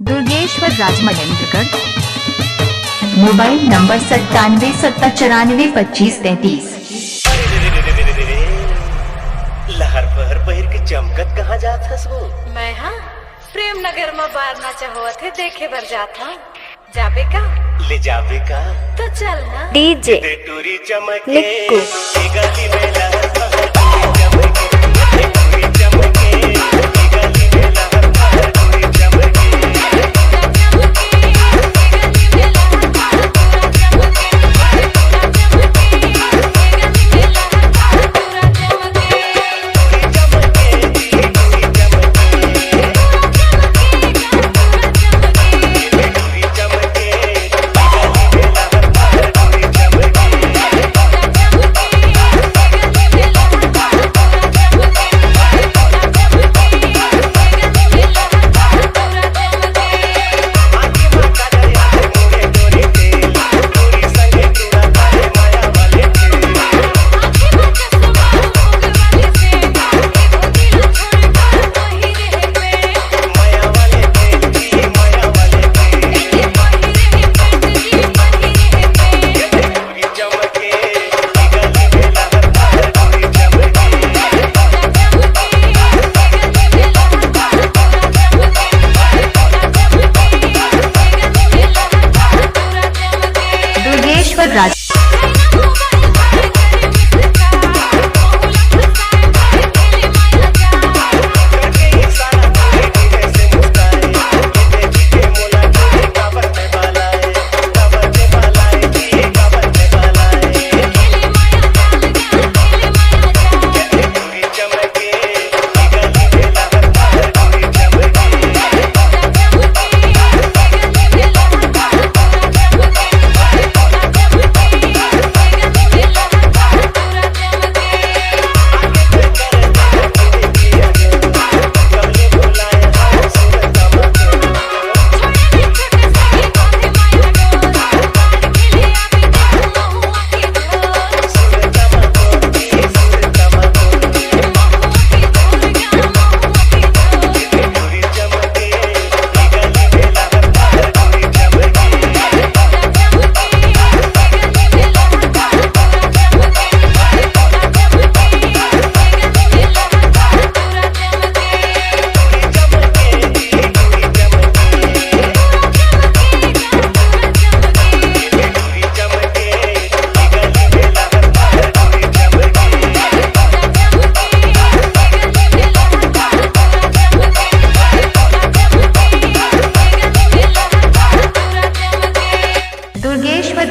Durgeshwar राजमहेंद्रगढ़। Mobile number 97 70 94 25 33। लहर पहर पहिर के चमकत कहाँ जात हस वो? मैं हाँ प्रेम नगर में बार नाचा हुआ थे देखे बर जाता। जाबे का? ले जाबे का? तो चल ना। डीजे टूरी चमके लिक्कू। गली में लहर पहर टूरी चमके, टूरी चमके गली में लहर पहर टूरी चमके। राज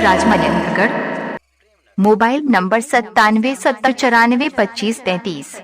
राजमहेंद्रगढ़। Mobile number 97 70 94 25 33।